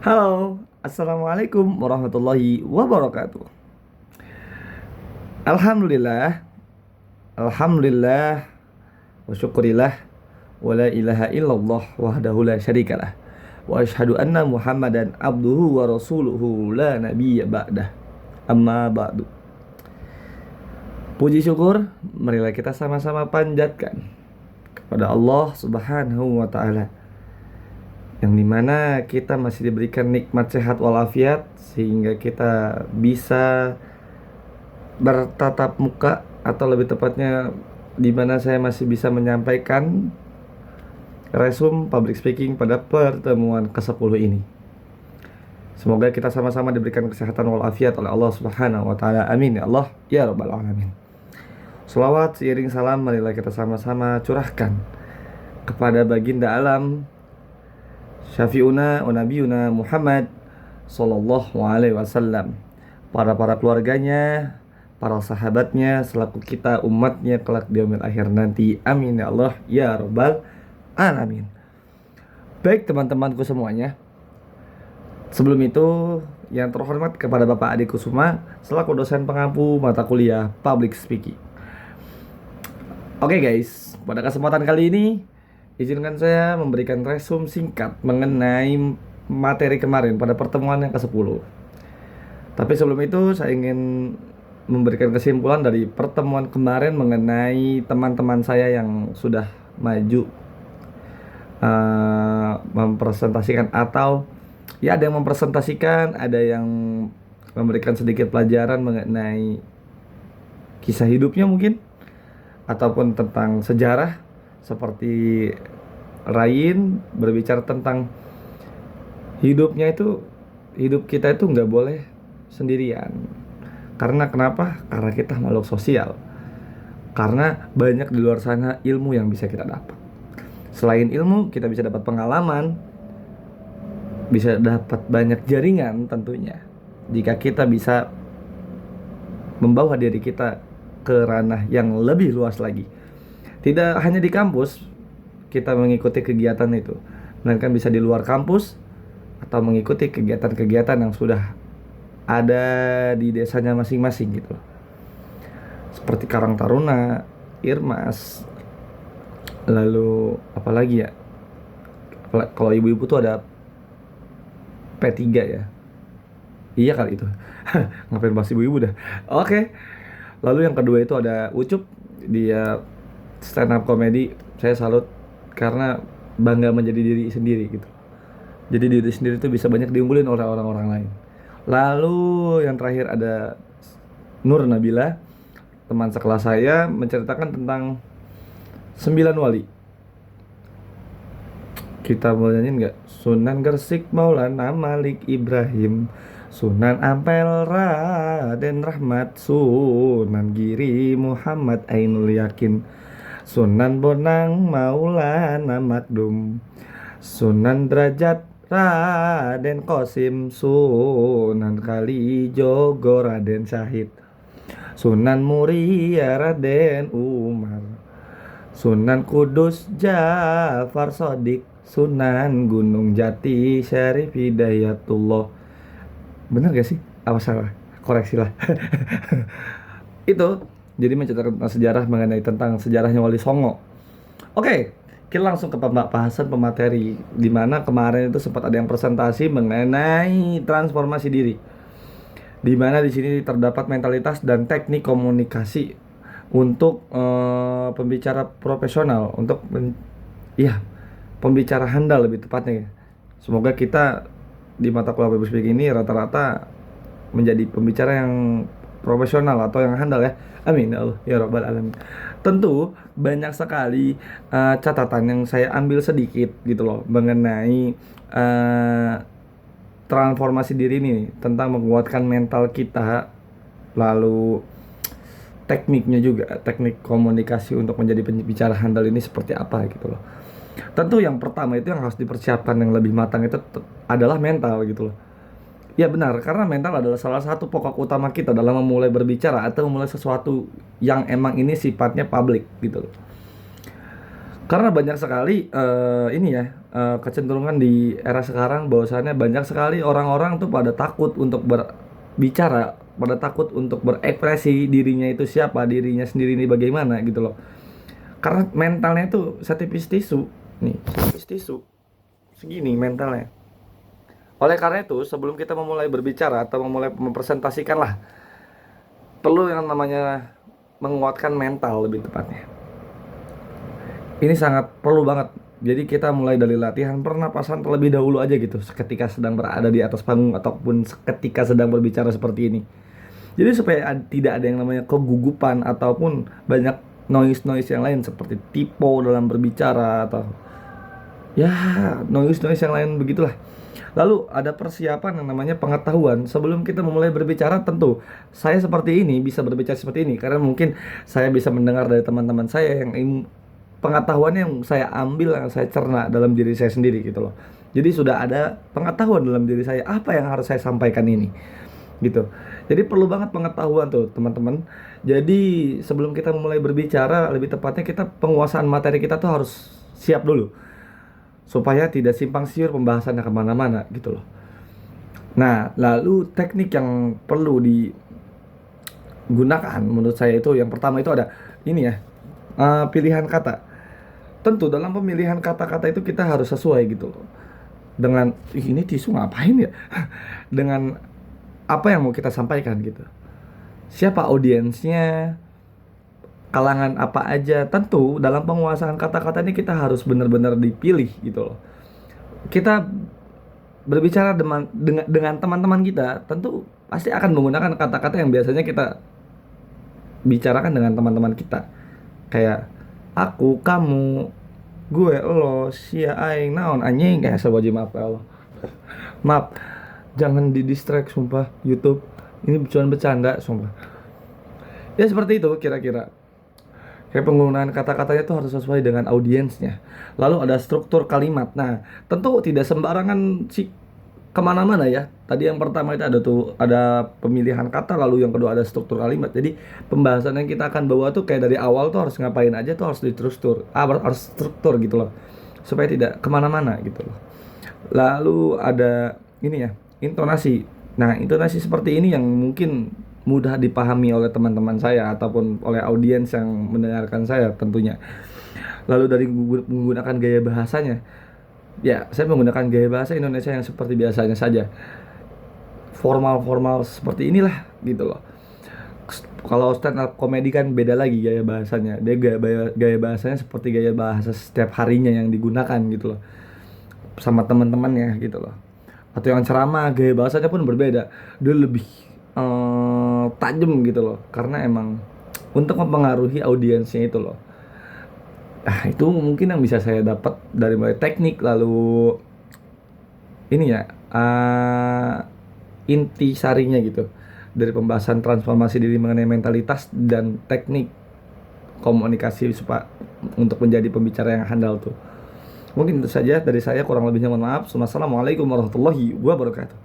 Halo, Assalamualaikum warahmatullahi wabarakatuh. Alhamdulillah, Alhamdulillah, wa syukurillah, wa la ilaha illallah wahdahu la syarikalah, wa ashhadu anna Muhammadan abduhu wa rasuluhu la nabiyya ba'dah. Amma ba'du. Puji syukur, marilah kita sama-sama panjatkan kepada Allah Subhanahu wa taala, yang dimana kita masih diberikan nikmat sehat walafiat sehingga kita bisa bertatap muka, atau lebih tepatnya dimana saya masih bisa menyampaikan resume public speaking pada pertemuan ke-10 ini. Semoga kita sama-sama diberikan kesehatan walafiat oleh Allah Subhanahu wa taala. Amin ya Allah ya rabbal alamin. Selawat seiring salam marilah kita sama-sama curahkan kepada baginda alam Syafi'una wa Nabiyuna Muhammad Sallallahu alaihi wasallam, para keluarganya, para sahabatnya, selaku kita umatnya kelak di yaumil akhir nanti. Amin ya Allah ya rabbal alamin. Baik teman-temanku semuanya, sebelum itu yang terhormat kepada Bapak Adi Kusuma selaku dosen pengampu mata kuliah public speaking. Oke guys, pada kesempatan kali ini izinkan saya memberikan resume singkat mengenai materi kemarin pada pertemuan yang ke-10. Tapi sebelum itu saya ingin memberikan kesimpulan dari pertemuan kemarin mengenai teman-teman saya yang sudah maju mempresentasikan, atau ya ada yang mempresentasikan, ada yang memberikan sedikit pelajaran mengenai kisah hidupnya mungkin, ataupun tentang sejarah, seperti Rain berbicara tentang hidup kita itu nggak boleh sendirian. Karena kenapa? Karena kita makhluk sosial. Karena banyak di luar sana ilmu yang bisa kita dapat. Selain ilmu, kita bisa dapat pengalaman, bisa dapat banyak jaringan tentunya. Jika kita bisa membawa diri kita ke ranah yang lebih luas lagi. Tidak hanya di kampus kita mengikuti kegiatan itu, melainkan bisa di luar kampus atau mengikuti kegiatan-kegiatan yang sudah ada di desanya masing-masing gitu. Seperti Karang Taruna, Irmas, lalu apalagi ya? Kalau ibu-ibu tuh ada P3 ya. Iya kali itu. Ngapain bahas ibu-ibu dah. Oke. Lalu yang kedua itu ada Ucup, dia stand up comedy. Saya salut karena bangga menjadi diri sendiri gitu. Jadi diri sendiri itu bisa banyak diunggulin oleh orang-orang lain. Lalu yang terakhir ada Nur Nabila, teman sekelas saya, menceritakan tentang 9 wali. Kita mau nyanyiin nggak? Sunan Gresik Maulana Malik Ibrahim, Sunan Ampel Raden Rahmat, Sunan Giri Muhammad Ainul Yakin, Sunan Bonang Maulana Makdum, Sunan Derajat Raden Qasim, Sunan Kalijogo Raden Syahid, Sunan Muria Raden Umar, Sunan Kudus Jafar Sodik, Sunan Gunung Jati Syarif Hidayatullah. Bener gak sih? Apa salah? Koreksi lah. Itu jadi menceritakan tentang sejarah, mengenai tentang sejarahnya Wali Songo. Oke, kita langsung ke pembahasan pemateri, di mana kemarin itu sempat ada yang presentasi mengenai transformasi diri, di mana di sini terdapat mentalitas dan teknik komunikasi untuk pembicara profesional, untuk pembicara handal lebih tepatnya. Semoga kita di mata kuliah public speaking ini rata-rata menjadi pembicara yang profesional atau yang handal ya. Amin ya Allah ya rabbal alamin. Tentu banyak sekali catatan yang saya ambil sedikit gitu loh mengenai transformasi diri ini, tentang menguatkan mental kita, lalu tekniknya juga, teknik komunikasi untuk menjadi pembicara handal ini seperti apa gitu loh. Tentu yang pertama itu yang harus dipersiapkan yang lebih matang itu adalah mental gitu loh. Ya benar, karena mental adalah salah satu pokok utama kita dalam memulai berbicara atau memulai sesuatu yang emang ini sifatnya publik gitu loh. Karena banyak sekali ini ya kecenderungan di era sekarang bahwasannya banyak sekali orang-orang tuh pada takut untuk berbicara, pada takut untuk berekspresi dirinya itu siapa, dirinya sendiri ini bagaimana gitu loh. Karena mentalnya tuh setipis tisu, nih, setipis tisu, segini mentalnya. Oleh karena itu, sebelum kita memulai berbicara atau memulai mempresentasikan lah, perlu yang namanya menguatkan mental lebih tepatnya. Ini sangat perlu banget. Jadi kita mulai dari latihan pernapasan terlebih dahulu aja gitu, ketika sedang berada di atas panggung ataupun ketika sedang berbicara seperti ini. Jadi supaya tidak ada yang namanya kegugupan ataupun banyak noise-noise yang lain seperti typo dalam berbicara atau ya noise-noise yang lain begitulah. Lalu ada persiapan yang namanya pengetahuan sebelum kita memulai berbicara. Tentu saya seperti ini bisa berbicara seperti ini karena mungkin saya bisa mendengar dari teman-teman saya yang pengetahuannya yang saya ambil, yang saya cerna dalam diri saya sendiri gitu loh. Jadi sudah ada pengetahuan dalam diri saya apa yang harus saya sampaikan ini gitu. Jadi perlu banget pengetahuan tuh teman-teman. Jadi sebelum kita memulai berbicara, lebih tepatnya kita penguasaan materi kita tuh harus siap dulu supaya tidak simpang siur pembahasannya kemana-mana gitu loh. Nah, lalu teknik yang perlu digunakan menurut saya itu yang pertama itu ada ini ya, pilihan kata. Tentu dalam pemilihan kata-kata itu kita harus sesuai gitu loh. Dengan ini tisu ngapain ya? Dengan apa yang mau kita sampaikan gitu. Siapa audiensnya, kalangan apa aja. Tentu dalam penguasaan kata-kata ini kita harus benar-benar dipilih gitu loh. Kita berbicara dengan teman-teman kita, tentu pasti akan menggunakan kata-kata yang biasanya kita bicarakan dengan teman-teman kita. Kayak aku, kamu, gue, lo, sia, aing, naon, anjing, kayak sebagai maaf ya Allah. Maaf, jangan didistract sumpah YouTube. Ini cuma bercanda sumpah. Ya seperti itu kira-kira. Kayak penggunaan kata-katanya tuh harus sesuai dengan audiensnya. Lalu ada struktur kalimat. Nah, tentu tidak sembarangan sih kemana-mana ya. Tadi yang pertama itu ada pemilihan kata, lalu yang kedua ada struktur kalimat. Jadi pembahasan yang kita akan bawa tuh kayak dari awal tuh harus ngapain aja tuh harus distruktur, harus struktur gitu loh, supaya tidak kemana-mana gitu loh. Lalu ada ini ya, intonasi. Nah, intonasi seperti ini yang mungkin mudah dipahami oleh teman-teman saya ataupun oleh audiens yang mendengarkan saya tentunya. Lalu dari menggunakan gaya bahasanya, ya saya menggunakan gaya bahasa Indonesia yang seperti biasanya saja, formal-formal seperti inilah gitu loh. Kalau stand up comedy kan beda lagi gaya bahasanya, dia gaya bahasanya seperti gaya bahasa setiap harinya yang digunakan gitu loh sama teman-temannya gitu loh. Atau yang ceramah gaya bahasanya pun berbeda, dia lebih tajam gitu loh, karena emang untuk mempengaruhi audiensnya itu loh. Nah, itu mungkin yang bisa saya dapat dari mulai teknik, lalu ini ya, inti sarinya gitu dari pembahasan transformasi diri mengenai mentalitas dan teknik komunikasi supaya untuk menjadi pembicara yang handal tuh. Mungkin itu saja dari saya, kurang lebihnya mohon maaf. Wassalamualaikum warahmatullahi wabarakatuh.